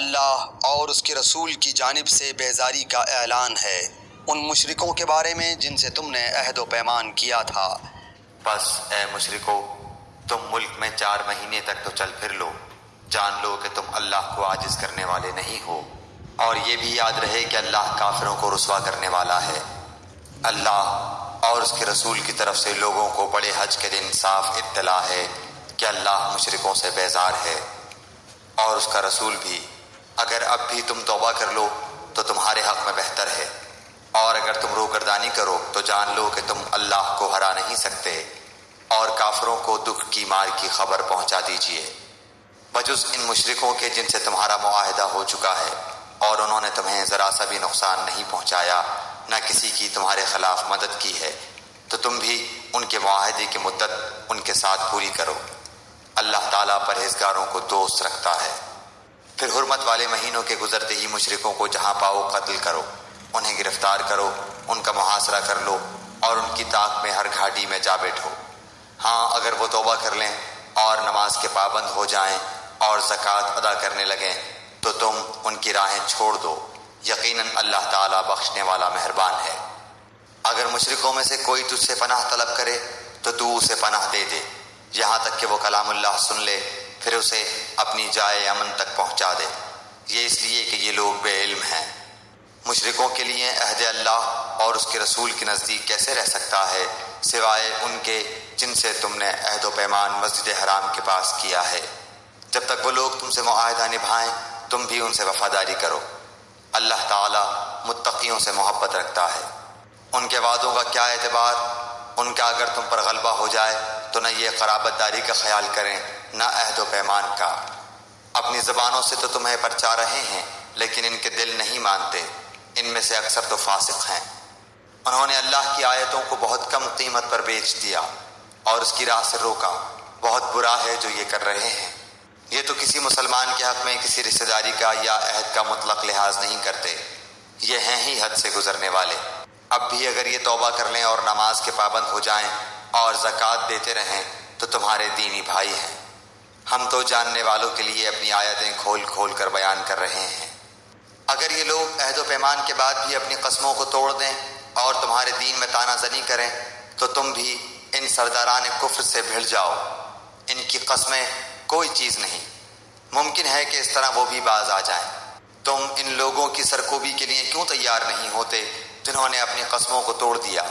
اللہ اور اس کے رسول کی جانب سے بیزاری کا اعلان ہے ان مشرکوں کے بارے میں جن سے تم نے عہد و پیمان کیا تھا۔ بس اے مشرکو، تم ملک میں 4 مہینے تک تو چل پھر لو، جان لو کہ تم اللہ کو عاجز کرنے والے نہیں ہو، اور یہ بھی یاد رہے کہ اللہ کافروں کو رسوا کرنے والا ہے۔ اللہ اور اس کے رسول کی طرف سے لوگوں کو بڑے حج کے دن صاف اطلاع ہے کہ اللہ مشرکوں سے بیزار ہے، اور اس کا رسول بھی۔ اگر اب بھی تم توبہ کر لو تو تمہارے حق میں بہتر ہے، اور اگر تم روگردانی کرو تو جان لو کہ تم اللہ کو ہرا نہیں سکتے، اور کافروں کو دکھ کی مار کی خبر پہنچا دیجیے، بجز ان مشرکوں کے جن سے تمہارا معاہدہ ہو چکا ہے، اور انہوں نے تمہیں ذرا سا بھی نقصان نہیں پہنچایا، نہ کسی کی تمہارے خلاف مدد کی ہے، تو تم بھی ان کے معاہدے کی مدت ان کے ساتھ پوری کرو۔ اللہ تعالیٰ پرہیزگاروں کو دوست رکھتا ہے۔ پھر حرمت والے مہینوں کے گزرتے ہی مشرکوں کو جہاں پاؤ قتل کرو، انہیں گرفتار کرو، ان کا محاصرہ کر لو، اور ان کی طاق میں ہر گھاٹی میں جا بیٹھو۔ ہاں، اگر وہ توبہ کر لیں اور نماز کے پابند ہو جائیں اور زکوٰۃ ادا کرنے لگیں تو تم ان کی راہیں چھوڑ دو، یقیناً اللہ تعالیٰ بخشنے والا مہربان ہے۔ اگر مشرکوں میں سے کوئی تجھ سے پناہ طلب کرے تو تو اسے پناہ دے دے، یہاں تک کہ وہ کلام اللہ سن لے، پھر اسے اپنی جائے امن تک پہنچا دے، یہ اس لیے کہ یہ لوگ بے علم ہیں۔ مشرکوں کے لیے عہد اللہ اور اس کے رسول کے نزدیک کیسے رہ سکتا ہے سوائے ان کے جن سے تم نے عہد و پیمان مسجد حرام کے پاس کیا ہے۔ جب تک وہ لوگ تم سے معاہدہ نبھائیں تم بھی ان سے وفاداری کرو، اللہ تعالیٰ متقیوں سے محبت رکھتا ہے۔ ان کے وعدوں کا کیا اعتبار؟ ان کا اگر تم پر غلبہ ہو جائے تو نہ یہ قرابت داری کا خیال کریں نہ عہد و پیمان کا۔ اپنی زبانوں سے تو تمہیں پرچا رہے ہیں لیکن ان کے دل نہیں مانتے، ان میں سے اکثر تو فاسق ہیں۔ انہوں نے اللہ کی آیتوں کو بہت کم قیمت پر بیچ دیا اور اس کی راہ سے روکا، بہت برا ہے جو یہ کر رہے ہیں۔ یہ تو کسی مسلمان کے حق میں کسی رشتہ داری کا یا عہد کا مطلق لحاظ نہیں کرتے، یہ ہیں ہی حد سے گزرنے والے۔ اب بھی اگر یہ توبہ کر لیں اور نماز کے پابند ہو جائیں اور زکوٰۃ دیتے رہیں تو تمہارے دینی بھائی ہیں۔ ہم تو جاننے والوں کے لیے اپنی آیتیں کھول کھول کر بیان کر رہے ہیں۔ اگر یہ لوگ عہد و پیمان کے بعد بھی اپنی قسموں کو توڑ دیں اور تمہارے دین میں طعنہ زنی کریں تو تم بھی ان سرداران کفر سے بھڑ جاؤ، ان کی قسمیں کوئی چیز نہیں، ممکن ہے کہ اس طرح وہ بھی باز آ جائیں۔ تم ان لوگوں کی سرکوبی کے لیے کیوں تیار نہیں ہوتے جنہوں نے اپنی قسموں کو توڑ دیا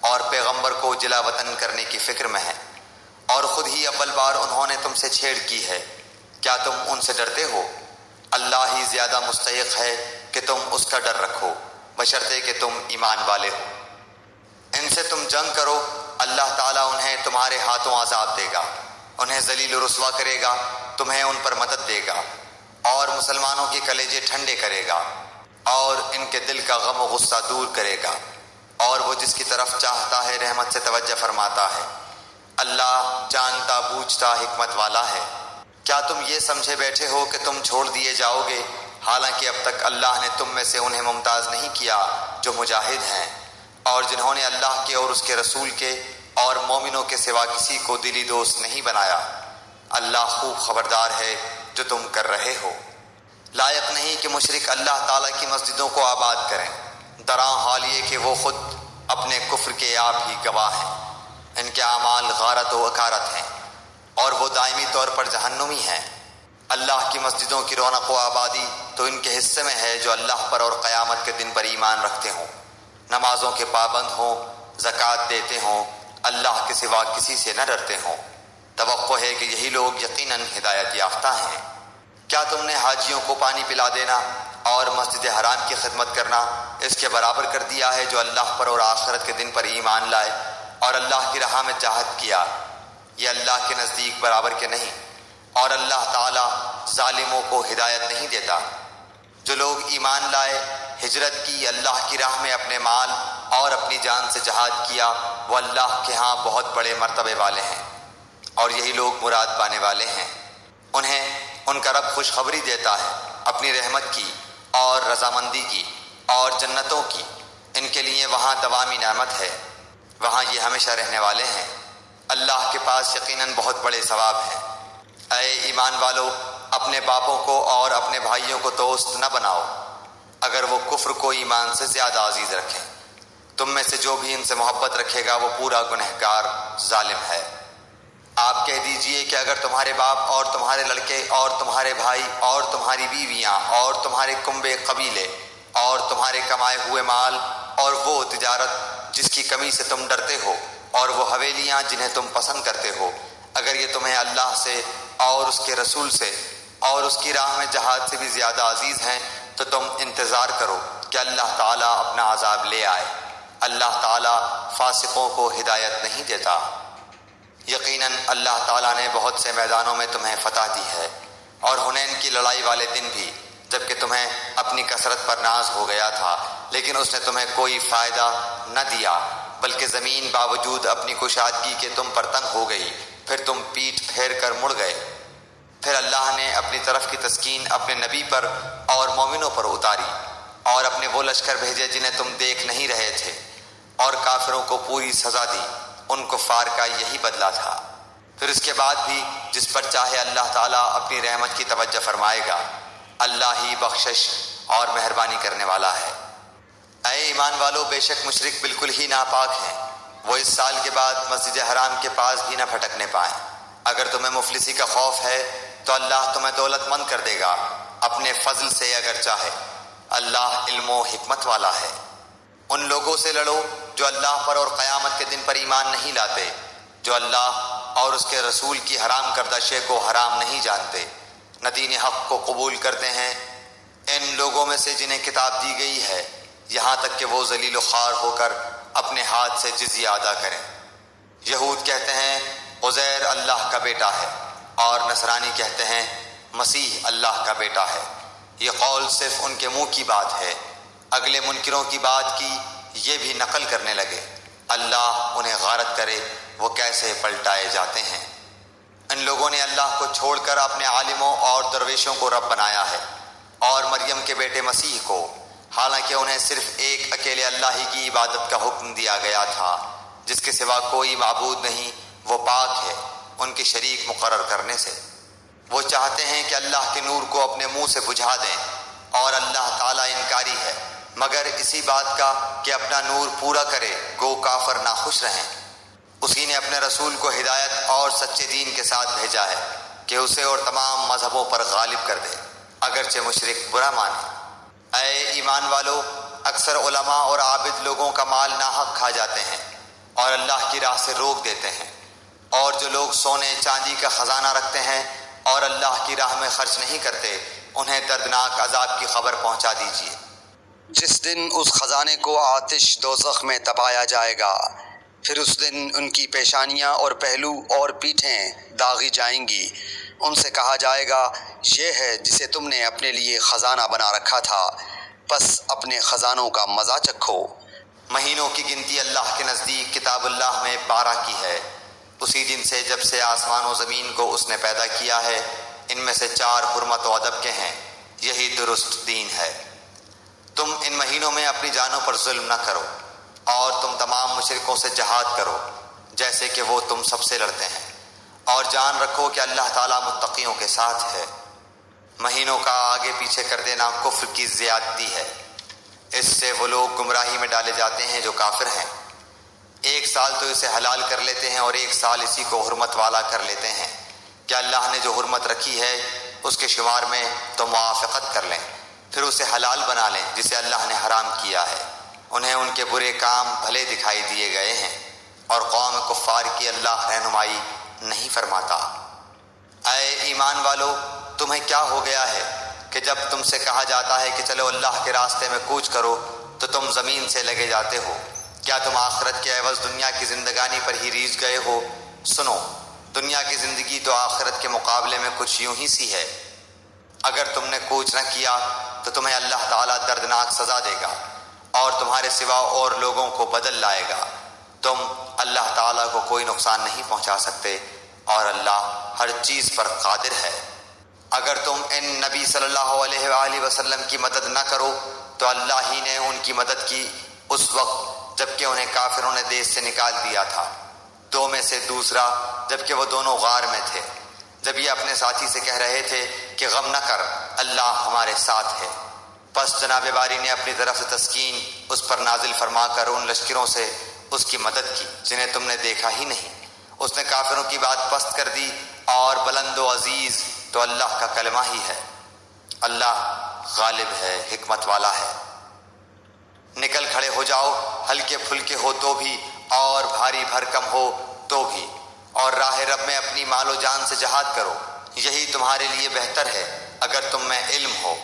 اور پیغمبر کو جلا وطن کرنے کی فکر میں ہیں، اور خود ہی اول بار انہوں نے تم سے چھیڑ کی ہے؟ کیا تم ان سے ڈرتے ہو؟ اللہ ہی زیادہ مستحق ہے کہ تم اس کا ڈر رکھو، بشرطے کہ تم ایمان والے ہو۔ ان سے تم جنگ کرو، اللہ تعالیٰ انہیں تمہارے ہاتھوں عذاب دے گا، انہیں ذلیل و رسوا کرے گا، تمہیں ان پر مدد دے گا، اور مسلمانوں کے کلیجے ٹھنڈے کرے گا، اور ان کے دل کا غم و غصہ دور کرے گا، اور وہ جس کی طرف چاہتا ہے رحمت سے توجہ فرماتا ہے۔ اللہ جانتا بوجھتا حکمت والا ہے۔ کیا تم یہ سمجھے بیٹھے ہو کہ تم چھوڑ دیے جاؤ گے، حالانکہ اب تک اللہ نے تم میں سے انہیں ممتاز نہیں کیا جو مجاہد ہیں اور جنہوں نے اللہ کے اور اس کے رسول کے اور مومنوں کے سوا کسی کو دلی دوست نہیں بنایا۔ اللہ خوب خبردار ہے جو تم کر رہے ہو۔ لائق نہیں کہ مشرک اللہ تعالیٰ کی مسجدوں کو آباد کریں، دراں حال یہ کہ وہ خود اپنے کفر کے آپ ہی گواہ ہیں۔ ان کے اعمال غارت و اکارت ہیں اور وہ دائمی طور پر جہنمی ہیں۔ اللہ کی مسجدوں کی رونق و آبادی تو ان کے حصے میں ہے جو اللہ پر اور قیامت کے دن پر ایمان رکھتے ہوں، نمازوں کے پابند ہوں، زکوٰۃ دیتے ہوں، اللہ کے سوا کسی سے نہ ڈرتے ہوں۔ توقع ہے کہ یہی لوگ یقیناً ہدایت یافتہ ہیں۔ کیا تم نے حاجیوں کو پانی پلا دینا اور مسجد حرام کی خدمت کرنا اس کے برابر کر دیا ہے جو اللہ پر اور آخرت کے دن پر ایمان لائے اور اللہ کی راہ میں جہاد کیا؟ یہ اللہ کے نزدیک برابر کے نہیں، اور اللہ تعالیٰ ظالموں کو ہدایت نہیں دیتا۔ جو لوگ ایمان لائے، ہجرت کی، اللہ کی راہ میں اپنے مال اور اپنی جان سے جہاد کیا، وہ اللہ کے ہاں بہت بڑے مرتبے والے ہیں، اور یہی لوگ مراد پانے والے ہیں۔ انہیں ان کا رب خوشخبری دیتا ہے اپنی رحمت کی اور رضامندی کی اور جنتوں کی، ان کے لیے وہاں دوامی نعمت ہے، وہاں یہ ہمیشہ رہنے والے ہیں۔ اللہ کے پاس یقیناً بہت بڑے ثواب ہیں۔ اے ایمان والو، اپنے باپوں کو اور اپنے بھائیوں کو دوست نہ بناؤ اگر وہ کفر کو ایمان سے زیادہ عزیز رکھیں۔ تم میں سے جو بھی ان سے محبت رکھے گا وہ پورا گنہگار ظالم ہے۔ آپ کہہ دیجئے کہ اگر تمہارے باپ اور تمہارے لڑکے اور تمہارے بھائی اور تمہاری بیویاں اور تمہارے کنبے قبیلے اور تمہارے کمائے ہوئے مال اور وہ تجارت جس کی کمی سے تم ڈرتے ہو اور وہ حویلیاں جنہیں تم پسند کرتے ہو، اگر یہ تمہیں اللہ سے اور اس کے رسول سے اور اس کی راہ میں جہاد سے بھی زیادہ عزیز ہیں تو تم انتظار کرو کہ اللہ تعالیٰ اپنا عذاب لے آئے۔ اللہ تعالیٰ فاسقوں کو ہدایت نہیں دیتا۔ یقیناً اللہ تعالیٰ نے بہت سے میدانوں میں تمہیں فتح دی ہے، اور حنین کی لڑائی والے دن بھی، جبکہ تمہیں اپنی کثرت پر ناز ہو گیا تھا، لیکن اس نے تمہیں کوئی فائدہ نہ دیا، بلکہ زمین باوجود اپنی کشادگی کے تم پر تنگ ہو گئی، پھر تم پیٹھ پھیر کر مڑ گئے۔ پھر اللہ نے اپنی طرف کی تسکین اپنے نبی پر اور مومنوں پر اتاری، اور اپنے وہ لشکر بھیجے جنہیں تم دیکھ نہیں رہے تھے، اور کافروں کو پوری سزا دی۔ ان کفار کا یہی بدلہ تھا۔ پھر اس کے بعد بھی جس پر چاہے اللہ تعالیٰ اپنی رحمت کی توجہ فرمائے گا۔ اللہ ہی بخشش اور مہربانی کرنے والا ہے۔ اے ایمان والو، بے شک مشرک بالکل ہی ناپاک ہیں، وہ اس سال کے بعد مسجد حرام کے پاس بھی نہ پھٹکنے پائیں۔ اگر تمہیں مفلسی کا خوف ہے تو اللہ تمہیں دولت مند کر دے گا اپنے فضل سے اگر چاہے۔ اللہ علم و حکمت والا ہے۔ ان لوگوں سے لڑو جو اللہ پر اور قیامت کے دن پر ایمان نہیں لاتے، جو اللہ اور اس کے رسول کی حرام کردہ شے کو حرام نہیں جانتے، نہ دین حق کو قبول کرتے ہیں، ان لوگوں میں سے جنہیں کتاب دی گئی ہے، یہاں تک کہ وہ ذلیل و خوار ہو کر اپنے ہاتھ سے جزیہ ادا کریں۔ یہود کہتے ہیں عزیر اللہ کا بیٹا ہے، اور نصرانی کہتے ہیں مسیح اللہ کا بیٹا ہے۔ یہ قول صرف ان کے منہ کی بات ہے، اگلے منکروں کی بات کی یہ بھی نقل کرنے لگے۔ اللہ انہیں غارت کرے وہ کیسے پلٹائے جاتے ہیں۔ ان لوگوں نے اللہ کو چھوڑ کر اپنے عالموں اور درویشوں کو رب بنایا ہے، اور مریم کے بیٹے مسیح کو، حالانکہ انہیں صرف ایک اکیلے اللہ ہی کی عبادت کا حکم دیا گیا تھا، جس کے سوا کوئی معبود نہیں، وہ پاک ہے ان کے شریک مقرر کرنے سے۔ وہ چاہتے ہیں کہ اللہ کے نور کو اپنے منہ سے بجھا دیں، اور اللہ تعالیٰ انکاری ہے مگر اسی بات کا کہ اپنا نور پورا کرے، گو کافر ناخوش رہیں۔ اسی نے اپنے رسول کو ہدایت اور سچے دین کے ساتھ بھیجا ہے کہ اسے اور تمام مذہبوں پر غالب کر دے، اگرچہ مشرک برا مانے۔ اے ایمان والو، اکثر علماء اور عابد لوگوں کا مال ناحق کھا جاتے ہیں اور اللہ کی راہ سے روک دیتے ہیں، اور جو لوگ سونے چاندی کا خزانہ رکھتے ہیں اور اللہ کی راہ میں خرچ نہیں کرتے، انہیں دردناک عذاب کی خبر پہنچا دیجیے۔ جس دن اس خزانے کو آتش دوزخ میں تپایا جائے گا، پھر اس دن ان کی پیشانیاں اور پہلو اور پیٹھیں داغی جائیں گی۔ ان سے کہا جائے گا یہ ہے جسے تم نے اپنے لیے خزانہ بنا رکھا تھا، پس اپنے خزانوں کا مزہ چکھو۔ مہینوں کی گنتی اللہ کے نزدیک کتاب اللہ میں 12 کی ہے، اسی دن سے جب سے آسمان و زمین کو اس نے پیدا کیا ہے۔ ان میں سے 4 حرمت و ادب کے ہیں، یہی درست دین ہے۔ تم ان مہینوں میں اپنی جانوں پر ظلم نہ کرو، اور تم تمام مشرکوں سے جہاد کرو جیسے کہ وہ تم سب سے لڑتے ہیں، اور جان رکھو کہ اللہ تعالیٰ متقیوں کے ساتھ ہے۔ مہینوں کا آگے پیچھے کر دینا کفر کی زیادتی ہے، اس سے وہ لوگ گمراہی میں ڈالے جاتے ہیں جو کافر ہیں۔ 1 سال تو اسے حلال کر لیتے ہیں اور 1 سال اسی کو حرمت والا کر لیتے ہیں، کہ اللہ نے جو حرمت رکھی ہے اس کے شمار میں تو موافقت کر لیں، پھر اسے حلال بنا لیں جسے اللہ نے حرام کیا ہے۔ انہیں ان کے برے کام بھلے دکھائی دیے گئے ہیں، اور قوم کفار کی اللہ رہنمائی نہیں فرماتا۔ اے ایمان والو، تمہیں کیا ہو گیا ہے کہ جب تم سے کہا جاتا ہے کہ چلو اللہ کے راستے میں کوچ کرو تو تم زمین سے لگے جاتے ہو؟ کیا تم آخرت کے عوض دنیا کی زندگانی پر ہی ریجھ گئے ہو؟ سنو، دنیا کی زندگی تو آخرت کے مقابلے میں کچھ یوں ہی سی ہے۔ اگر تم نے کوچ نہ کیا تو تمہیں اللہ تعالیٰ دردناک سزا دے گا، اور تمہارے سوا اور لوگوں کو بدل لائے گا۔ تم اللہ تعالیٰ کو کوئی نقصان نہیں پہنچا سکتے، اور اللہ ہر چیز پر قادر ہے۔ اگر تم ان نبی صلی اللہ علیہ وآلہ وسلم کی مدد نہ کرو تو اللہ ہی نے ان کی مدد کی اس وقت جبکہ انہیں کافروں نے دیش سے نکال دیا تھا، 2 میں سے دوسرا جبکہ وہ دونوں غار میں تھے، جب یہ اپنے ساتھی سے کہہ رہے تھے کہ غم نہ کر، اللہ ہمارے ساتھ ہے۔ پس جناب باری نے اپنی طرف سے تسکین اس پر نازل فرما کر ان لشکروں سے اس کی مدد کی جنہیں تم نے دیکھا ہی نہیں۔ اس نے کافروں کی بات پست کر دی، اور بلند و عزیز تو اللہ کا کلمہ ہی ہے۔ اللہ غالب ہے، حکمت والا ہے۔ نکل کھڑے ہو جاؤ، ہلکے پھلکے ہو تو بھی اور بھاری بھرکم ہو تو بھی، اور راہ رب میں اپنی مال و جان سے جہاد کرو، یہی تمہارے لیے بہتر ہے اگر تم میں علم ہو۔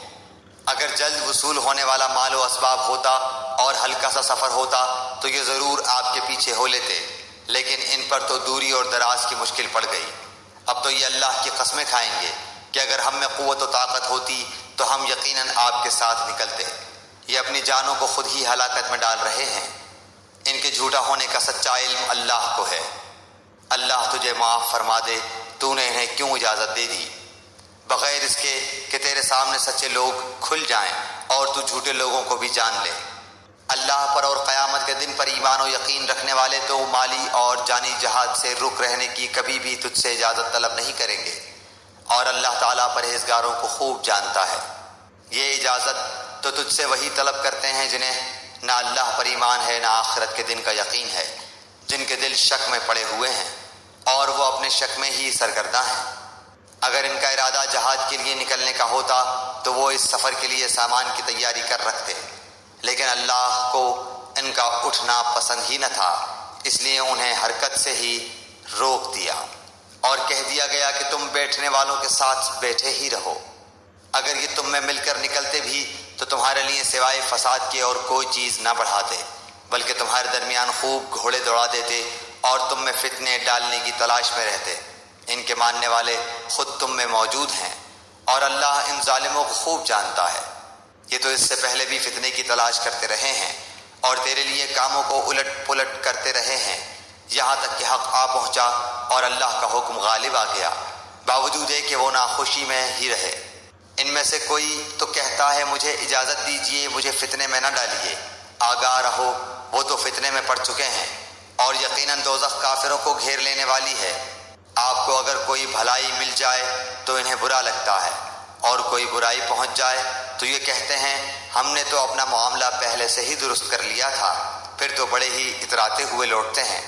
اگر جلد وصول ہونے والا مال و اسباب ہوتا اور ہلکا سا سفر ہوتا تو یہ ضرور آپ کے پیچھے ہو لیتے، لیکن ان پر تو دوری اور دراز کی مشکل پڑ گئی۔ اب تو یہ اللہ کی قسمیں کھائیں گے کہ اگر ہم میں قوت و طاقت ہوتی تو ہم یقیناً آپ کے ساتھ نکلتے۔ یہ اپنی جانوں کو خود ہی ہلاکت میں ڈال رہے ہیں۔ ان کے جھوٹا ہونے کا سچا علم اللہ کو ہے۔ اللہ تجھے معاف فرما دے، تو نے انہیں کیوں اجازت دے دی، بغیر اس کے کہ تیرے سامنے سچے لوگ کھل جائیں اور تو جھوٹے لوگوں کو بھی جان لے۔ اللہ پر اور قیامت کے دن پر ایمان و یقین رکھنے والے تو مالی اور جانی جہاد سے رک رہنے کی کبھی بھی تجھ سے اجازت طلب نہیں کریں گے، اور اللہ تعالیٰ پرہیزگاروں کو خوب جانتا ہے۔ یہ اجازت تو تجھ سے وہی طلب کرتے ہیں جنہیں نہ اللہ پر ایمان ہے نہ آخرت کے دن کا یقین ہے، جن کے دل شک میں پڑے ہوئے ہیں اور وہ اپنے شک میں ہی سرگرداں ہیں۔ اگر ان کا ارادہ جہاد کے لیے نکلنے کا ہوتا تو وہ اس سفر کے لیے سامان کی تیاری کر رکھتے، لیکن اللہ کو ان کا اٹھنا پسند ہی نہ تھا، اس لیے انہیں حرکت سے ہی روک دیا اور کہہ دیا گیا کہ تم بیٹھنے والوں کے ساتھ بیٹھے ہی رہو۔ اگر یہ تم میں مل کر نکلتے بھی تو تمہارے لیے سوائے فساد کے اور کوئی چیز نہ بڑھاتے، بلکہ تمہارے درمیان خوب گھوڑے دوڑا دیتے اور تم میں فتنے ڈالنے کی تلاش میں رہتے۔ ان کے ماننے والے خود تم میں موجود ہیں، اور اللہ ان ظالموں کو خوب جانتا ہے۔ یہ تو اس سے پہلے بھی فتنے کی تلاش کرتے رہے ہیں اور تیرے لیے کاموں کو الٹ پلٹ کرتے رہے ہیں، یہاں تک کہ حق آ پہنچا اور اللہ کا حکم غالب آ گیا، باوجود کہ وہ ناخوشی میں ہی رہے۔ ان میں سے کوئی تو کہتا ہے مجھے اجازت دیجیے، مجھے فتنے میں نہ ڈالیے، آگاہ رہو وہ تو فتنے میں پڑ چکے ہیں، اور یقیناً دوزخ کافروں کو گھیر لینے والی ہے۔ آپ کو اگر کوئی بھلائی مل جائے تو انہیں برا لگتا ہے، اور کوئی برائی پہنچ جائے تو یہ کہتے ہیں ہم نے تو اپنا معاملہ پہلے سے ہی درست کر لیا تھا، پھر تو بڑے ہی اتراتے ہوئے لوٹتے ہیں۔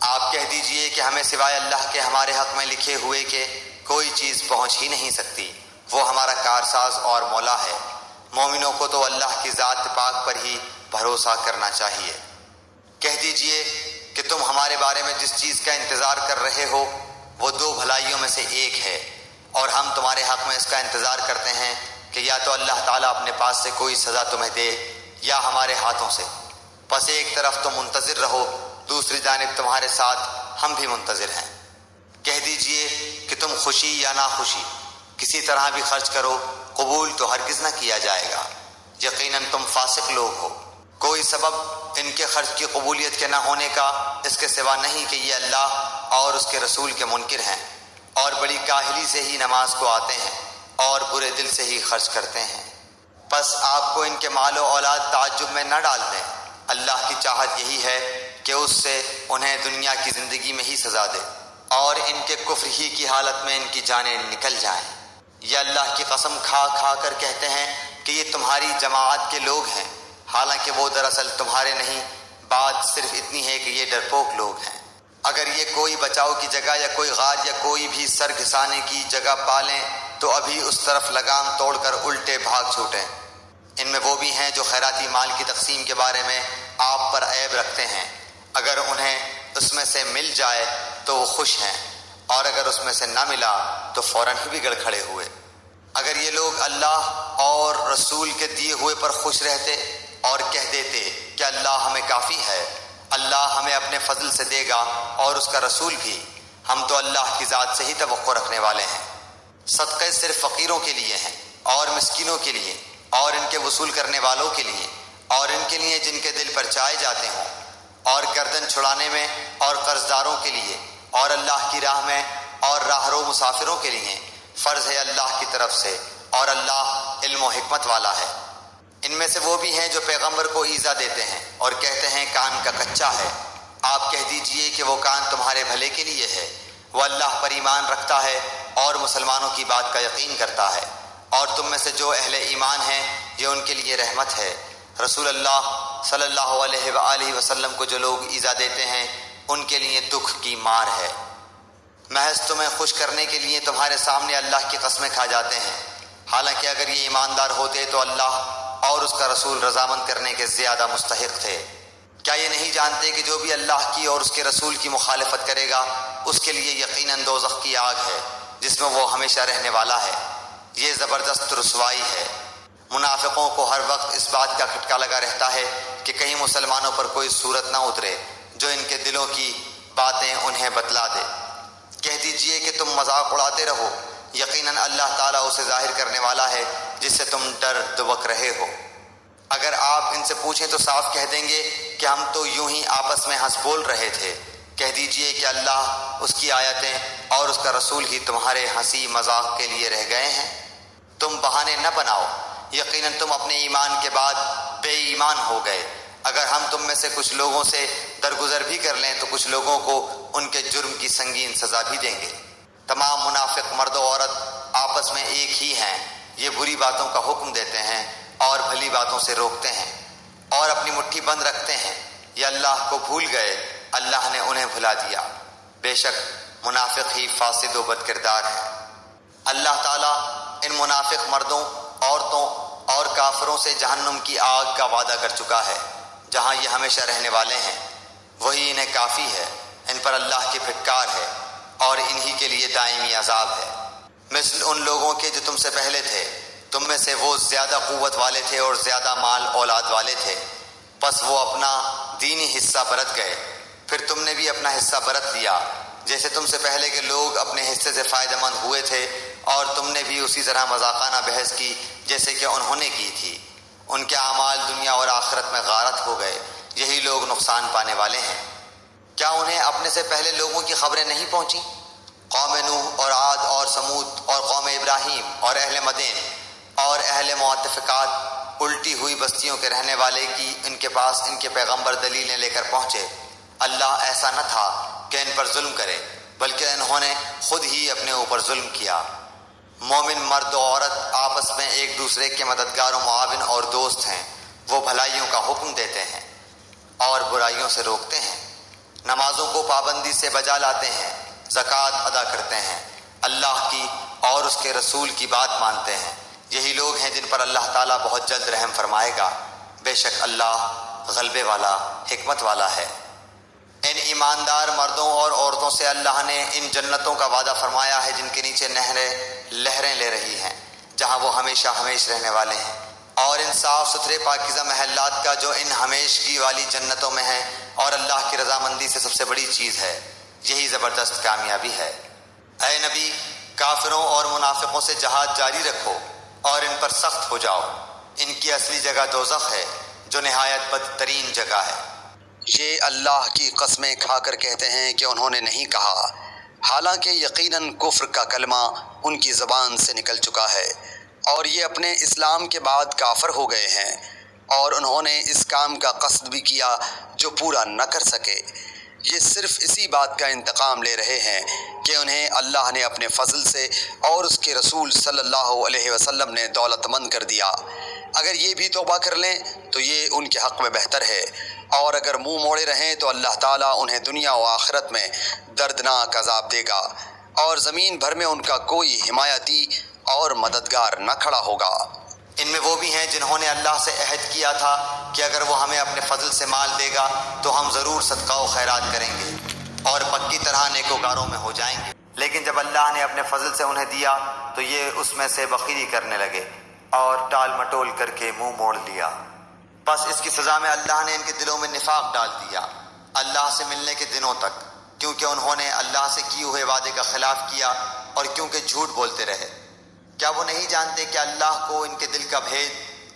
آپ کہہ دیجئے کہ ہمیں سوائے اللہ کے ہمارے حق میں لکھے ہوئے کہ کوئی چیز پہنچ ہی نہیں سکتی، وہ ہمارا کارساز اور مولا ہے۔ مومنوں کو تو اللہ کی ذات پاک پر ہی بھروسہ کرنا چاہیے۔ کہہ دیجئے کہ تم ہمارے بارے میں جس چیز کا انتظار کر رہے ہو وہ دو بھلائیوں میں سے ایک ہے، اور ہم تمہارے حق میں اس کا انتظار کرتے ہیں کہ یا تو اللہ تعالیٰ اپنے پاس سے کوئی سزا تمہیں دے یا ہمارے ہاتھوں سے۔ پس ایک طرف تم منتظر رہو، دوسری جانب تمہارے ساتھ ہم بھی منتظر ہیں۔ کہہ دیجئے کہ تم خوشی یا ناخوشی کسی طرح بھی خرچ کرو، قبول تو ہرگز نہ کیا جائے گا، یقیناً تم فاسق لوگ ہو۔ کوئی سبب ان کے خرچ کی قبولیت کے نہ ہونے کا اس کے سوا نہیں کہ یہ اللہ اور اس کے رسول کے منکر ہیں، اور بڑی کاہلی سے ہی نماز کو آتے ہیں اور برے دل سے ہی خرچ کرتے ہیں۔ پس آپ کو ان کے مال و اولاد تعجب میں نہ ڈال دیں، اللہ کی چاہت یہی ہے کہ اس سے انہیں دنیا کی زندگی میں ہی سزا دے اور ان کے کفر ہی کی حالت میں ان کی جانیں نکل جائیں۔ یہ اللہ کی قسم کھا کھا کر کہتے ہیں کہ یہ تمہاری جماعت کے لوگ ہیں، حالانکہ وہ دراصل تمہارے نہیں، بات صرف اتنی ہے کہ یہ ڈرپوک لوگ ہیں۔ اگر یہ کوئی بچاؤ کی جگہ یا کوئی غار یا کوئی بھی سر گھسانے کی جگہ پالیں تو ابھی اس طرف لگام توڑ کر الٹے بھاگ چھوٹیں۔ ان میں وہ بھی ہیں جو خیراتی مال کی تقسیم کے بارے میں آپ پر عیب رکھتے ہیں، اگر انہیں اس میں سے مل جائے تو وہ خوش ہیں، اور اگر اس میں سے نہ ملا تو فوراً ہی بگڑ کھڑے ہوئے۔ اگر یہ لوگ اللہ اور رسول کے دیے ہوئے پر خوش رہتے اور کہہ دیتے کہ اللہ ہمیں کافی ہے، اللہ ہمیں اپنے فضل سے دے گا اور اس کا رسول بھی، ہم تو اللہ کی ذات سے ہی توقع رکھنے والے ہیں۔ صدقے صرف فقیروں کے لیے ہیں اور مسکینوں کے لیے اور ان کے وصول کرنے والوں کے لیے اور ان کے لیے جن کے دل پر چائے جاتے ہوں، اور گردن چھڑانے میں اور قرض داروں کے لیے اور اللہ کی راہ میں اور راہرو مسافروں کے لیے فرض ہے اللہ کی طرف سے، اور اللہ علم و حکمت والا ہے۔ ان میں سے وہ بھی ہیں جو پیغمبر کو ایذا دیتے ہیں اور کہتے ہیں کان کا کچا ہے۔ آپ کہہ دیجئے کہ وہ کان تمہارے بھلے کے لیے ہے، وہ اللہ پر ایمان رکھتا ہے اور مسلمانوں کی بات کا یقین کرتا ہے، اور تم میں سے جو اہل ایمان ہیں یہ ان کے لیے رحمت ہے۔ رسول اللہ صلی اللہ علیہ وآلہ وسلم کو جو لوگ ایذا دیتے ہیں ان کے لیے دکھ کی مار ہے۔ محض تمہیں خوش کرنے کے لیے تمہارے سامنے اللہ کی قسمیں کھا جاتے ہیں، حالانکہ اگر یہ ایماندار ہوتے تو اللہ اور اس کا رسول رضامند کرنے کے زیادہ مستحق تھے۔ کیا یہ نہیں جانتے کہ جو بھی اللہ کی اور اس کے رسول کی مخالفت کرے گا اس کے لیے یقیناً دوزخ کی آگ ہے جس میں وہ ہمیشہ رہنے والا ہے۔ یہ زبردست رسوائی ہے۔ منافقوں کو ہر وقت اس بات کا کھٹکا لگا رہتا ہے کہ کہیں مسلمانوں پر کوئی صورت نہ اترے جو ان کے دلوں کی باتیں انہیں بتلا دے۔ کہہ دیجئے کہ تم مذاق اڑاتے رہو، یقیناً اللہ تعالیٰ اسے ظاہر کرنے والا ہے جس سے تم ڈر دبک رہے ہو۔ اگر آپ ان سے پوچھیں تو صاف کہہ دیں گے کہ ہم تو یوں ہی آپس میں ہنس بول رہے تھے۔ کہہ دیجئے کہ اللہ، اس کی آیتیں اور اس کا رسول ہی تمہارے ہنسی مذاق کے لیے رہ گئے ہیں۔ تم بہانے نہ بناؤ، یقیناً تم اپنے ایمان کے بعد بے ایمان ہو گئے۔ اگر ہم تم میں سے کچھ لوگوں سے درگزر بھی کر لیں تو کچھ لوگوں کو ان کے جرم کی سنگین سزا بھی دیں گے۔ تمام منافق مرد و عورت آپس میں ایک ہی ہیں، یہ بری باتوں کا حکم دیتے ہیں اور بھلی باتوں سے روکتے ہیں اور اپنی مٹھی بند رکھتے ہیں۔ یہ اللہ کو بھول گئے، اللہ نے انہیں بھلا دیا۔ بے شک منافق ہی فاسد و بد کردار ہیں۔ اللہ تعالیٰ ان منافق مردوں، عورتوں اور کافروں سے جہنم کی آگ کا وعدہ کر چکا ہے جہاں یہ ہمیشہ رہنے والے ہیں۔ وہی انہیں کافی ہے، ان پر اللہ کی پھٹکار ہے اور انہی کے لیے دائمی عذاب ہے۔ مثل ان لوگوں کے جو تم سے پہلے تھے، تم میں سے وہ زیادہ قوت والے تھے اور زیادہ مال اولاد والے تھے، پس وہ اپنا دینی حصہ برت گئے، پھر تم نے بھی اپنا حصہ برت لیا، جیسے تم سے پہلے کے لوگ اپنے حصے سے فائدہ مند ہوئے تھے، اور تم نے بھی اسی طرح مذاقانہ بحث کی جیسے کہ انہوں نے کی تھی۔ ان کے اعمال دنیا اور آخرت میں غارت ہو گئے، یہی لوگ نقصان پانے والے ہیں۔ کیا انہیں اپنے سے پہلے لوگوں کی خبریں نہیں پہنچیں؟ قوم نوح اور عاد اور سمود اور قوم ابراہیم اور اہل مدین اور اہل معتفقات، الٹی ہوئی بستیوں کے رہنے والے کی ان کے پاس ان کے پیغمبر دلیلیں لے کر پہنچے۔ اللہ ایسا نہ تھا کہ ان پر ظلم کرے، بلکہ انہوں نے خود ہی اپنے اوپر ظلم کیا۔ مومن مرد و عورت آپس میں ایک دوسرے کے مددگار و معاون اور دوست ہیں۔ وہ بھلائیوں کا حکم دیتے ہیں اور برائیوں سے روکتے ہیں، نمازوں کو پابندی سے بجا لاتے ہیں، زکوٰۃ ادا کرتے ہیں، اللہ کی اور اس کے رسول کی بات مانتے ہیں۔ یہی لوگ ہیں جن پر اللہ تعالیٰ بہت جلد رحم فرمائے گا۔ بے شک اللہ غلبے والا، حکمت والا ہے۔ ان ایماندار مردوں اور عورتوں سے اللہ نے ان جنتوں کا وعدہ فرمایا ہے جن کے نیچے نہریں لہریں لے رہی ہیں، جہاں وہ ہمیشہ ہمیش رہنے والے ہیں، اور ان صاف ستھرے پاکیزہ محلات کا جو ان ہمیشگی والی جنتوں میں ہیں، اور اللہ کی رضامندی سے سب سے بڑی چیز ہے۔ یہی زبردست کامیابی ہے۔ اے نبی، کافروں اور منافقوں سے جہاد جاری رکھو اور ان پر سخت ہو جاؤ۔ ان کی اصلی جگہ دوزخ ہے جو نہایت بدترین جگہ ہے۔ یہ اللہ کی قسمیں کھا کر کہتے ہیں کہ انہوں نے نہیں کہا، حالانکہ یقیناً کفر کا کلمہ ان کی زبان سے نکل چکا ہے، اور یہ اپنے اسلام کے بعد کافر ہو گئے ہیں، اور انہوں نے اس کام کا قصد بھی کیا جو پورا نہ کر سکے۔ یہ صرف اسی بات کا انتقام لے رہے ہیں کہ انہیں اللہ نے اپنے فضل سے اور اس کے رسول صلی اللہ علیہ وسلم نے دولت مند کر دیا۔ اگر یہ بھی توبہ کر لیں تو یہ ان کے حق میں بہتر ہے، اور اگر منہ موڑے رہیں تو اللہ تعالیٰ انہیں دنیا و آخرت میں دردناک عذاب دے گا، اور زمین بھر میں ان کا کوئی حمایتی اور مددگار نہ کھڑا ہوگا۔ ان میں وہ بھی ہیں جنہوں نے اللہ سے عہد کیا تھا کہ اگر وہ ہمیں اپنے فضل سے مال دے گا تو ہم ضرور صدقہ و خیرات کریں گے اور پکی طرح نیکوکاروں میں ہو جائیں گے، لیکن جب اللہ نے اپنے فضل سے انہیں دیا تو یہ اس میں سے بخیلی کرنے لگے اور ٹال مٹول کر کے منہ موڑ لیا۔ بس اس کی سزا میں اللہ نے ان کے دلوں میں نفاق ڈال دیا اللہ سے ملنے کے دنوں تک، کیونکہ انہوں نے اللہ سے کیے ہوئے وعدے کا خلاف کیا اور کیونکہ جھوٹ بولتے رہے۔ کیا وہ نہیں جانتے کہ اللہ کو ان کے دل کا بھید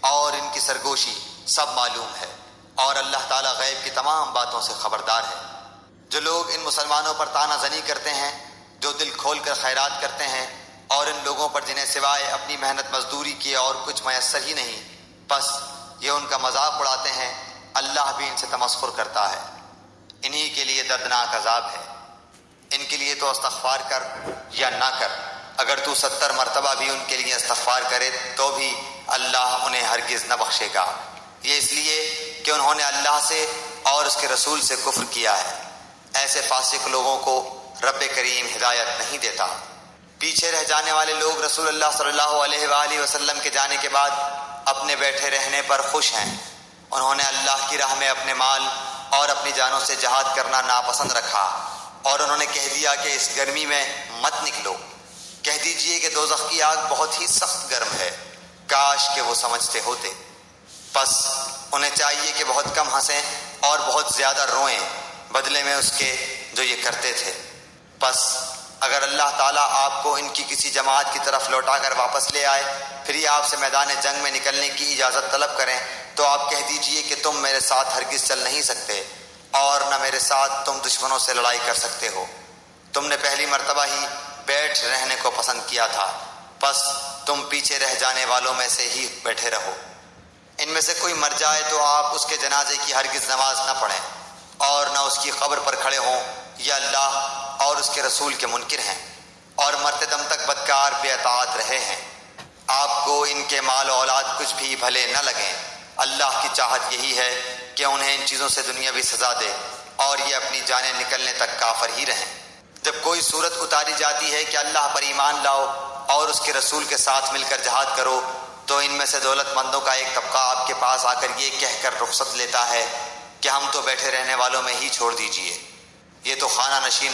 اور ان کی سرگوشی سب معلوم ہے، اور اللہ تعالیٰ غیب کی تمام باتوں سے خبردار ہے۔ جو لوگ ان مسلمانوں پر طعنہ زنی کرتے ہیں، جو دل کھول کر خیرات کرتے ہیں، اور ان لوگوں پر جنہیں سوائے اپنی محنت مزدوری کیے اور کچھ میسر ہی نہیں، بس یہ ان کا مذاق اڑاتے ہیں، اللہ بھی ان سے تمسخر کرتا ہے۔ انہی کے لیے دردناک عذاب ہے۔ ان کے لیے تو استغفار کر یا نہ کر، اگر تو 70 مرتبہ بھی ان کے لیے استغفار کرے تو بھی اللہ انہیں ہرگز نہ بخشے گا۔ یہ اس لیے کہ انہوں نے اللہ سے اور اس کے رسول سے کفر کیا ہے۔ ایسے فاسق لوگوں کو رب کریم ہدایت نہیں دیتا۔ پیچھے رہ جانے والے لوگ رسول اللہ صلی اللہ علیہ وآلہ وسلم کے جانے کے بعد اپنے بیٹھے رہنے پر خوش ہیں۔ انہوں نے اللہ کی راہ میں اپنے مال اور اپنی جانوں سے جہاد کرنا ناپسند رکھا، اور انہوں نے کہہ دیا کہ اس گرمی میں مت نکلو۔ کہہ دیجئے کہ دوزخ کی آگ بہت ہی سخت گرم ہے، کاش کہ وہ سمجھتے ہوتے۔ پس انہیں چاہیے کہ بہت کم ہنسیں اور بہت زیادہ روئیں بدلے میں اس کے جو یہ کرتے تھے۔ پس اگر اللہ تعالیٰ آپ کو ان کی کسی جماعت کی طرف لوٹا کر واپس لے آئے، پھر یہ آپ سے میدان جنگ میں نکلنے کی اجازت طلب کریں، تو آپ کہہ دیجئے کہ تم میرے ساتھ ہرگز چل نہیں سکتے، اور نہ میرے ساتھ تم دشمنوں سے لڑائی کر سکتے ہو۔ تم نے پہلی مرتبہ ہی بیٹھ رہنے کو پسند کیا تھا، پس تم پیچھے رہ جانے والوں میں سے ہی بیٹھے رہو۔ ان میں سے کوئی مر جائے تو آپ اس کے جنازے کی ہرگز نماز نہ پڑھیں، اور نہ اس کی قبر پر کھڑے ہوں، یہ اللہ اور اس کے رسول کے منکر ہیں، اور مرتے دم تک بدکار بے اطاعت رہے ہیں۔ آپ کو ان کے مال و اولاد کچھ بھی بھلے نہ لگیں۔ اللہ کی چاہت یہی ہے کہ انہیں ان چیزوں سے دنیاوی سزا دے، اور یہ اپنی جانیں نکلنے تک کافر ہی رہیں۔ جب کوئی صورت اتاری جاتی ہے کہ اللہ پر ایمان لاؤ اور اس کے رسول کے ساتھ مل کر جہاد کرو، تو ان میں سے دولت مندوں کا ایک طبقہ آپ کے پاس آ کر یہ کہہ کر رخصت لیتا ہے کہ ہم تو بیٹھے رہنے والوں میں ہی چھوڑ دیجئے۔ یہ تو خانہ نشین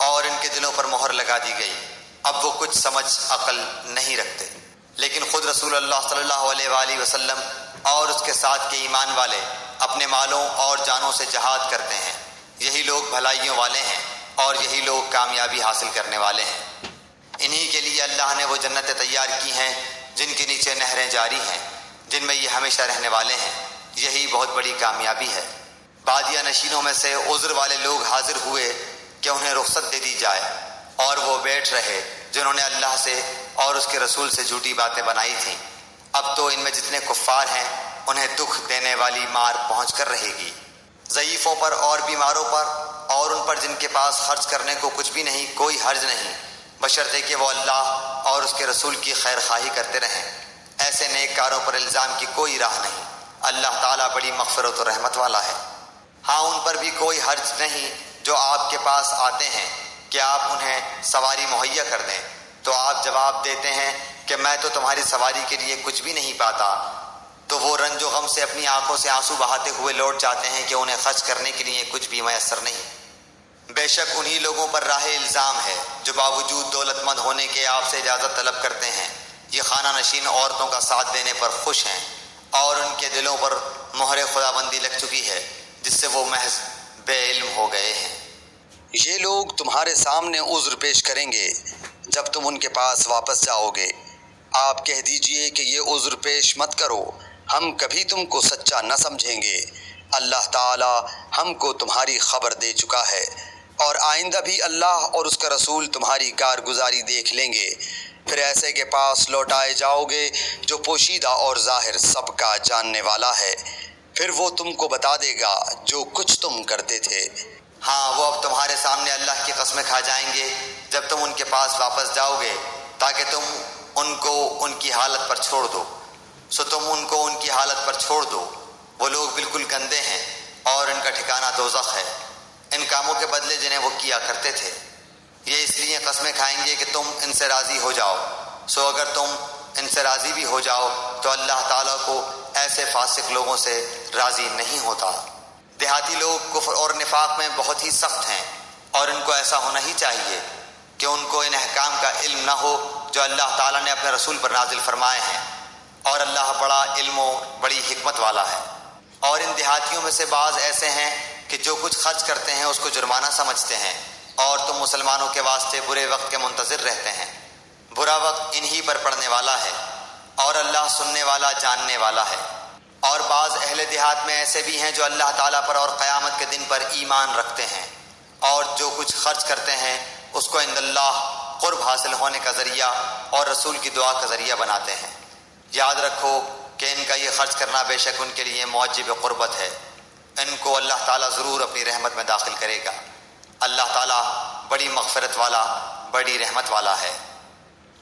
اور ان کے دلوں پر مہر لگا دی گئی۔ اب وہ کچھ سمجھ عقل نہیں رکھتے۔ لیکن خود رسول اللہ صلی اللہ علیہ وآلہ وسلم اور اس کے ساتھ کے ایمان والے اپنے مالوں اور جانوں سے جہاد کرتے ہیں۔ یہی لوگ بھلائیوں والے ہیں، اور یہی لوگ کامیابی حاصل کرنے والے ہیں۔ انہی کے لیے اللہ نے وہ جنتیں تیار کی ہیں جن کے نیچے نہریں جاری ہیں، جن میں یہ ہمیشہ رہنے والے ہیں۔ یہی بہت بڑی کامیابی ہے۔ بادیہ نشینوں میں سے عذر والے لوگ حاضر ہوئے کہ انہیں رخصت دے دی جائے، اور وہ بیٹھ رہے جنہوں نے اللہ سے اور اس کے رسول سے جھوٹی باتیں بنائی تھیں۔ اب تو ان میں جتنے کفار ہیں انہیں دکھ دینے والی مار پہنچ کر رہے گی۔ ضعیفوں پر اور بیماروں پر اور ان پر جن کے پاس خرچ کرنے کو کچھ بھی نہیں کوئی حرج نہیں، بشرطے کہ وہ اللہ اور اس کے رسول کی خیر خواہی کرتے رہیں۔ ایسے نیک کاروں پر الزام کی کوئی راہ نہیں۔ اللہ تعالیٰ بڑی مغفرت و رحمت والا ہے۔ ہاں، ان پر بھی کوئی حرج نہیں جو آپ کے پاس آتے ہیں کہ آپ انہیں سواری مہیا کر دیں، تو آپ جواب دیتے ہیں کہ میں تو تمہاری سواری کے لیے کچھ بھی نہیں پاتا، تو وہ رنج و غم سے اپنی آنکھوں سے آنسو بہاتے ہوئے لوٹ جاتے ہیں کہ انہیں خرچ کرنے کے لیے کچھ بھی میسر نہیں۔ بے شک انہی لوگوں پر راہ الزام ہے جو باوجود دولت مند ہونے کے آپ سے اجازت طلب کرتے ہیں۔ یہ خانہ نشین عورتوں کا ساتھ دینے پر خوش ہیں، اور ان کے دلوں پر مہر خداوندی لگ چکی ہے جس سے وہ محض بے علم ہو گئے ہیں۔ یہ لوگ تمہارے سامنے عذر پیش کریں گے جب تم ان کے پاس واپس جاؤ گے۔ آپ کہہ دیجئے کہ یہ عذر پیش مت کرو، ہم کبھی تم کو سچا نہ سمجھیں گے۔ اللہ تعالی ہم کو تمہاری خبر دے چکا ہے، اور آئندہ بھی اللہ اور اس کا رسول تمہاری کارگزاری دیکھ لیں گے۔ پھر ایسے کے پاس لوٹائے جاؤ گے جو پوشیدہ اور ظاہر سب کا جاننے والا ہے، پھر وہ تم کو بتا دے گا جو کچھ تم کرتے تھے۔ ہاں، وہ اب تمہارے سامنے اللہ کی قسمیں کھا جائیں گے جب تم ان کے پاس واپس جاؤ گے، تاکہ تم ان کو ان کی حالت پر چھوڑ دو۔ سو تم ان کو ان کی حالت پر چھوڑ دو۔ وہ لوگ بالکل گندے ہیں، اور ان کا ٹھکانہ دوزخ ہے، ان کاموں کے بدلے جنہیں وہ کیا کرتے تھے۔ یہ اس لیے قسمیں کھائیں گے کہ تم ان سے راضی ہو جاؤ۔ سو اگر تم ان سے راضی بھی ہو جاؤ تو اللہ تعالیٰ کو ایسے فاسق لوگوں سے راضی نہیں ہوتا۔ دیہاتی لوگ کفر اور نفاق میں بہت ہی سخت ہیں، اور ان کو ایسا ہونا ہی چاہیے کہ ان کو ان احکام کا علم نہ ہو جو اللہ تعالیٰ نے اپنے رسول پر نازل فرمائے ہیں، اور اللہ بڑا علم و بڑی حکمت والا ہے۔ اور ان دیہاتیوں میں سے بعض ایسے ہیں کہ جو کچھ خرچ کرتے ہیں اس کو جرمانہ سمجھتے ہیں، اور تم مسلمانوں کے واسطے برے وقت کے منتظر رہتے ہیں۔ برا وقت انہی پر پڑنے والا ہے، اور اللہ سننے والا جاننے والا ہے۔ اور بعض اہل دیہات میں ایسے بھی ہیں جو اللہ تعالیٰ پر اور قیامت کے دن پر ایمان رکھتے ہیں، اور جو کچھ خرچ کرتے ہیں اس کو عند اللہ قرب حاصل ہونے کا ذریعہ اور رسول کی دعا کا ذریعہ بناتے ہیں۔ یاد رکھو کہ ان کا یہ خرچ کرنا بے شک ان کے لیے موجب قربت ہے۔ ان کو اللہ تعالیٰ ضرور اپنی رحمت میں داخل کرے گا۔ اللہ تعالیٰ بڑی مغفرت والا بڑی رحمت والا ہے۔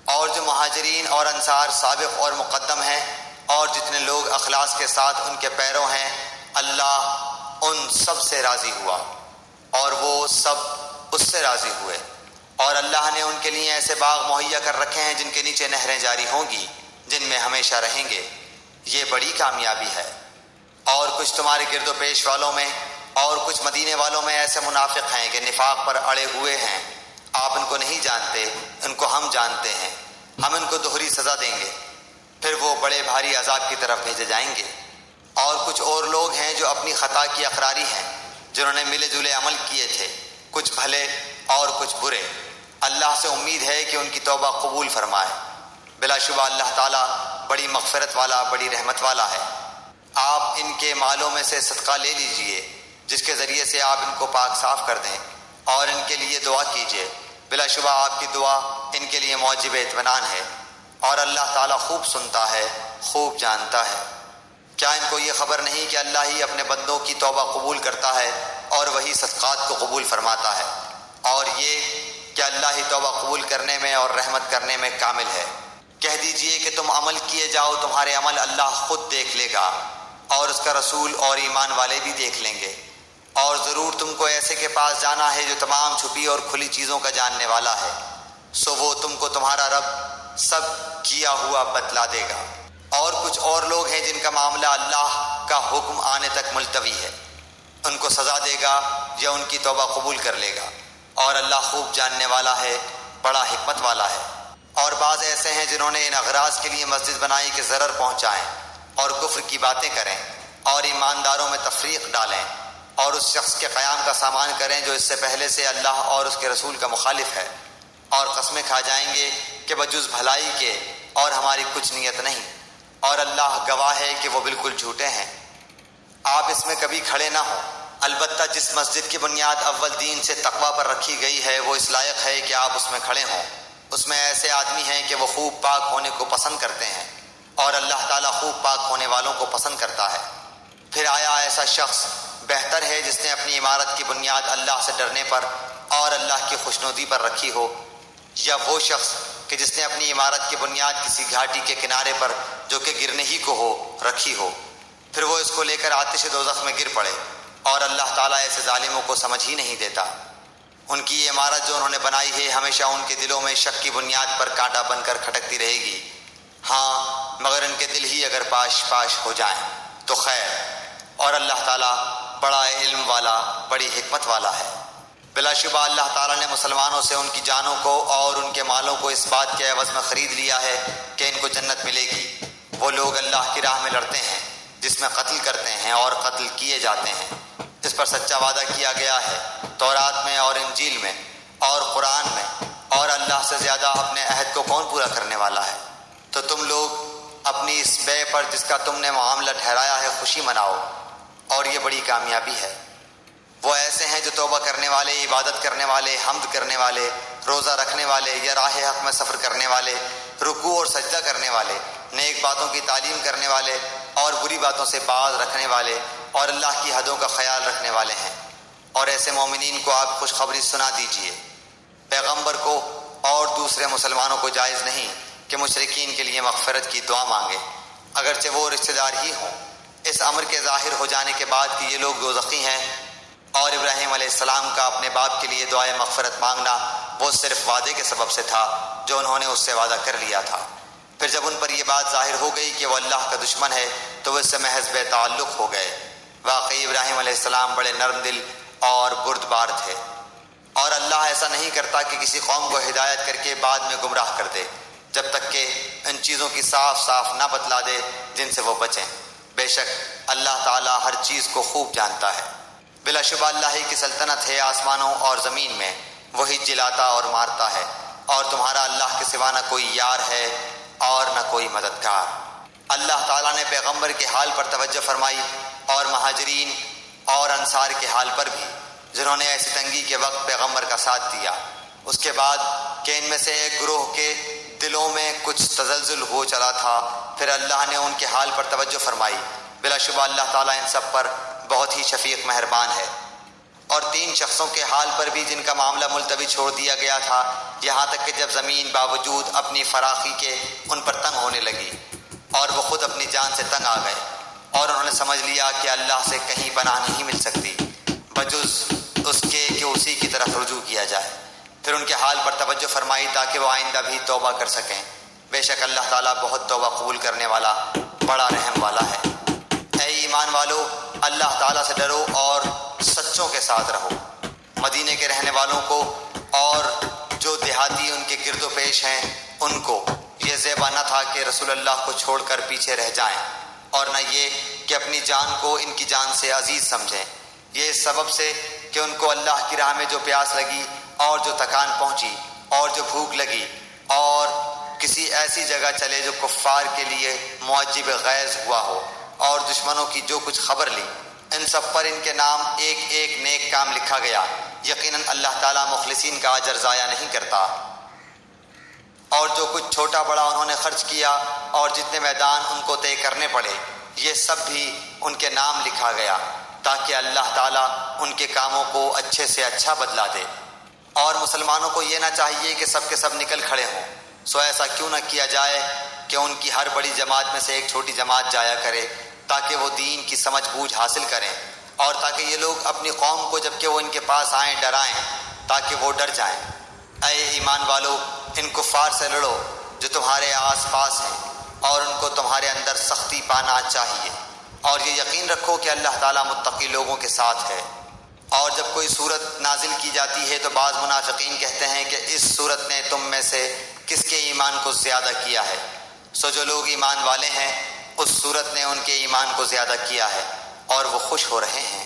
اور جو مہاجرین اور انصار سابق اور مقدم ہیں اور جتنے لوگ اخلاص کے ساتھ ان کے پیرو ہیں، اللہ ان سب سے راضی ہوا اور وہ سب اس سے راضی ہوئے، اور اللہ نے ان کے لیے ایسے باغ مہیا کر رکھے ہیں جن کے نیچے نہریں جاری ہوں گی، جن میں ہمیشہ رہیں گے۔ یہ بڑی کامیابی ہے۔ اور کچھ تمہارے گرد و پیش والوں میں اور کچھ مدینے والوں میں ایسے منافق ہیں کہ نفاق پر اڑے ہوئے ہیں، آپ ان کو نہیں جانتے، ان کو ہم جانتے ہیں، ہم ان کو دوہری سزا دیں گے، پھر وہ بڑے بھاری عذاب کی طرف بھیجے جائیں گے۔ اور کچھ اور لوگ ہیں جو اپنی خطا کی اقراری ہیں، جنہوں نے ملے جلے عمل کیے تھے، کچھ بھلے اور کچھ برے۔ اللہ سے امید ہے کہ ان کی توبہ قبول فرمائے۔ بلا شبہ اللہ تعالیٰ بڑی مغفرت والا بڑی رحمت والا ہے۔ آپ ان کے مالوں میں سے صدقہ لے لیجئے جس کے ذریعے سے آپ ان کو پاک صاف کر دیں، اور ان کے لیے دعا کیجئے، بلا شبہ آپ کی دعا ان کے لیے موجب اطمینان ہے، اور اللہ تعالیٰ خوب سنتا ہے خوب جانتا ہے۔ کیا ان کو یہ خبر نہیں کہ اللہ ہی اپنے بندوں کی توبہ قبول کرتا ہے اور وہی صدقات کو قبول فرماتا ہے، اور یہ کہ اللہ ہی توبہ قبول کرنے میں اور رحمت کرنے میں کامل ہے۔ کہہ دیجئے کہ تم عمل کیے جاؤ، تمہارے عمل اللہ خود دیکھ لے گا، اور اس کا رسول اور ایمان والے بھی دیکھ لیں گے، اور ضرور تم کو ایسے کے پاس جانا ہے جو تمام چھپی اور کھلی چیزوں کا جاننے والا ہے، سو وہ تم کو تمہارا رب سب کیا ہوا بتلا دے گا۔ اور کچھ اور لوگ ہیں جن کا معاملہ اللہ کا حکم آنے تک ملتوی ہے، ان کو سزا دے گا یا ان کی توبہ قبول کر لے گا، اور اللہ خوب جاننے والا ہے بڑا حکمت والا ہے۔ اور بعض ایسے ہیں جنہوں نے ان اغراض کے لیے مسجد بنائی کہ ضرر پہنچائیں اور کفر کی باتیں کریں اور ایمانداروں میں تفریق ڈالیں اور اس شخص کے قیام کا سامان کریں جو اس سے پہلے سے اللہ اور اس کے رسول کا مخالف ہے، اور قسمیں کھا جائیں گے کہ بجز بھلائی کے اور ہماری کچھ نیت نہیں، اور اللہ گواہ ہے کہ وہ بالکل جھوٹے ہیں۔ آپ اس میں کبھی کھڑے نہ ہوں، البتہ جس مسجد کی بنیاد اول دین سے تقوی پر رکھی گئی ہے وہ اس لائق ہے کہ آپ اس میں کھڑے ہوں۔ اس میں ایسے آدمی ہیں کہ وہ خوب پاک ہونے کو پسند کرتے ہیں، اور اللہ تعالیٰ خوب پاک ہونے والوں کو پسند کرتا ہے۔ پھر آیا ایسا شخص بہتر ہے جس نے اپنی عمارت کی بنیاد اللہ سے ڈرنے پر اور اللہ کی خوشنودی پر رکھی ہو، یا وہ شخص کہ جس نے اپنی عمارت کی بنیاد کسی گھاٹی کے کنارے پر جو کہ گرنے ہی کو ہو رکھی ہو، پھر وہ اس کو لے کر آتش دوزخ میں گر پڑے، اور اللہ تعالیٰ ایسے ظالموں کو سمجھ ہی نہیں دیتا۔ ان کی یہ عمارت جو انہوں نے بنائی ہے ہمیشہ ان کے دلوں میں شک کی بنیاد پر کانٹا بن کر کھٹکتی رہے گی، ہاں مگر ان کے دل ہی اگر پاش پاش ہو جائیں تو خیر، اور اللہ تعالیٰ بڑا علم والا بڑی حکمت والا ہے۔ بلا شبہ اللہ تعالیٰ نے مسلمانوں سے ان کی جانوں کو اور ان کے مالوں کو اس بات کے عوض میں خرید لیا ہے کہ ان کو جنت ملے گی۔ وہ لوگ اللہ کی راہ میں لڑتے ہیں جس میں قتل کرتے ہیں اور قتل کیے جاتے ہیں، اس پر سچا وعدہ کیا گیا ہے تورات میں اور انجیل میں اور قرآن میں، اور اللہ سے زیادہ اپنے عہد کو کون پورا کرنے والا ہے؟ تو تم لوگ اپنی اس بے پر جس کا تم نے معاملہ ٹھہرایا ہے خوشی مناؤ، اور یہ بڑی کامیابی ہے۔ وہ ایسے ہیں جو توبہ کرنے والے، عبادت کرنے والے، حمد کرنے والے، روزہ رکھنے والے یا راہ حق میں سفر کرنے والے، رکوع اور سجدہ کرنے والے، نیک باتوں کی تعلیم کرنے والے اور بری باتوں سے باز رکھنے والے اور اللہ کی حدوں کا خیال رکھنے والے ہیں۔ اور ایسے مومنین کو آپ خوشخبری سنا دیجئے۔ پیغمبر کو اور دوسرے مسلمانوں کو جائز نہیں کہ مشرکین کے لیے مغفرت کی دعا مانگے، اگرچہ وہ رشتہ دار ہی ہوں، اس امر کے ظاہر ہو جانے کے بعد کہ یہ لوگ دوزخی ہیں۔ اور ابراہیم علیہ السلام کا اپنے باپ کے لیے دعائے مغفرت مانگنا وہ صرف وعدے کے سبب سے تھا جو انہوں نے اس سے وعدہ کر لیا تھا۔ پھر جب ان پر یہ بات ظاہر ہو گئی کہ وہ اللہ کا دشمن ہے تو وہ اس سے محض بے تعلق ہو گئے۔ واقعی ابراہیم علیہ السلام بڑے نرم دل اور بردبار تھے، اور اللہ ایسا نہیں کرتا کہ کسی قوم کو ہدایت کر کے بعد میں گمراہ کر دے جب تک کہ ان چیزوں کی صاف صاف نہ بتلا دے جن سے وہ بچیں۔ بے شک اللہ تعالیٰ ہر چیز کو خوب جانتا ہے۔ بلا شبہ اللہ ہی کی سلطنت ہے آسمانوں اور زمین میں، وہی جلاتا اور مارتا ہے، اور تمہارا اللہ کے سوا نہ کوئی یار ہے اور نہ کوئی مددگار۔ اللہ تعالیٰ نے پیغمبر کے حال پر توجہ فرمائی اور مہاجرین اور انصار کے حال پر بھی، جنہوں نے ایسی تنگی کے وقت پیغمبر کا ساتھ دیا۔ اس کے بعد کہ ان میں سے ایک گروہ کے دلوں میں کچھ تزلزل ہو چلا تھا، پھر اللہ نے ان کے حال پر توجہ فرمائی۔ بلا شبہ اللہ تعالیٰ ان سب پر بہت ہی شفیق مہربان ہے۔ اور 3 شخصوں کے حال پر بھی جن کا معاملہ ملتوی چھوڑ دیا گیا تھا، یہاں تک کہ جب زمین باوجود اپنی فراخی کے ان پر تنگ ہونے لگی اور وہ خود اپنی جان سے تنگ آ گئے، اور انہوں نے سمجھ لیا کہ اللہ سے کہیں پناہ نہیں مل سکتی بجز اس کے کہ اسی کی طرف رجوع کیا جائے۔ پھر ان کے حال پر توجہ فرمائی تاکہ وہ آئندہ بھی توبہ کر سکیں۔ بے شک اللہ تعالیٰ بہت توبہ قبول کرنے والا، بڑا رحم والا ہے۔ اے ایمان والو، اللہ تعالیٰ سے ڈرو اور سچوں کے ساتھ رہو۔ مدینے کے رہنے والوں کو اور جو دیہاتی ان کے گرد و پیش ہیں ان کو یہ زیبا نہ تھا کہ رسول اللہ کو چھوڑ کر پیچھے رہ جائیں، اور نہ یہ کہ اپنی جان کو ان کی جان سے عزیز سمجھیں۔ یہ اس سبب سے کہ ان کو اللہ کی راہ میں جو پیاس لگی اور جو تکان پہنچی اور جو بھوک لگی اور کسی ایسی جگہ چلے جو کفار کے لیے معجب غیظ ہوا ہو، اور دشمنوں کی جو کچھ خبر لی، ان سب پر ان کے نام ایک ایک نیک کام لکھا گیا۔ یقیناً اللہ تعالیٰ مخلصین کا اجر ضائع نہیں کرتا۔ اور جو کچھ چھوٹا بڑا انہوں نے خرچ کیا اور جتنے میدان ان کو طے کرنے پڑے، یہ سب بھی ان کے نام لکھا گیا تاکہ اللہ تعالیٰ ان کے کاموں کو اچھے سے اچھا بدلا دے۔ اور مسلمانوں کو یہ نہ چاہیے کہ سب کے سب نکل کھڑے ہوں، سو ایسا کیوں نہ کیا جائے کہ ان کی ہر بڑی جماعت میں سے ایک چھوٹی جماعت جایا کرے تاکہ وہ دین کی سمجھ بوجھ حاصل کریں، اور تاکہ یہ لوگ اپنی قوم کو جب کہ وہ ان کے پاس آئیں ڈرائیں تاکہ وہ ڈر جائیں۔ اے ایمان والو، ان کفار سے لڑو جو تمہارے آس پاس ہیں، اور ان کو تمہارے اندر سختی پانا چاہیے، اور یہ یقین رکھو کہ اللہ تعالیٰ متقی لوگوں کے ساتھ ہے۔ اور جب کوئی صورت نازل کی جاتی ہے تو بعض منافقین کہتے ہیں کہ اس صورت نے تم میں سے کس کے ایمان کو زیادہ کیا ہے؟ سو جو لوگ ایمان والے ہیں اس صورت نے ان کے ایمان کو زیادہ کیا ہے اور وہ خوش ہو رہے ہیں،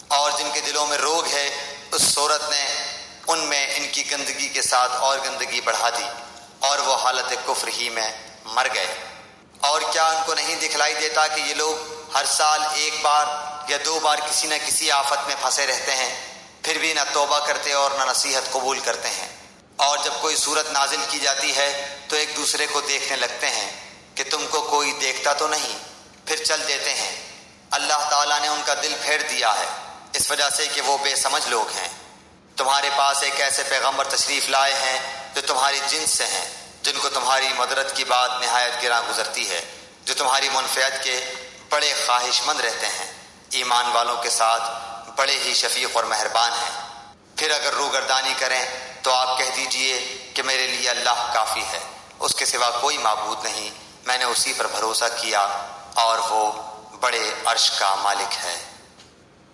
اور جن کے دلوں میں روگ ہے اس صورت نے ان میں ان کی گندگی کے ساتھ اور گندگی بڑھا دی، اور وہ حالت کفر ہی میں مر گئے۔ اور کیا ان کو نہیں دکھلائی دیتا کہ یہ لوگ ہر سال 1 بار یا 2 بار کسی نہ کسی آفت میں پھنسے رہتے ہیں، پھر بھی نہ توبہ کرتے اور نہ نصیحت قبول کرتے ہیں۔ اور جب کوئی صورت نازل کی جاتی ہے تو ایک دوسرے کو دیکھنے لگتے ہیں کہ تم کو کوئی دیکھتا تو نہیں، پھر چل دیتے ہیں۔ اللہ تعالیٰ نے ان کا دل پھیر دیا ہے اس وجہ سے کہ وہ بے سمجھ لوگ ہیں۔ تمہارے پاس ایک ایسے پیغمبر تشریف لائے ہیں جو تمہاری جنس سے ہیں، جن کو تمہاری مدرت کی بات نہایت گراں گزرتی ہے، جو تمہاری منفعت کے بڑے خواہش مند رہتے ہیں، ایمان والوں کے ساتھ بڑے ہی شفیق اور مہربان ہیں۔ پھر اگر روگردانی کریں تو آپ کہہ دیجئے کہ میرے لیے اللہ کافی ہے، اس کے سوا کوئی معبود نہیں، میں نے اسی پر بھروسہ کیا اور وہ بڑے عرش کا مالک ہے۔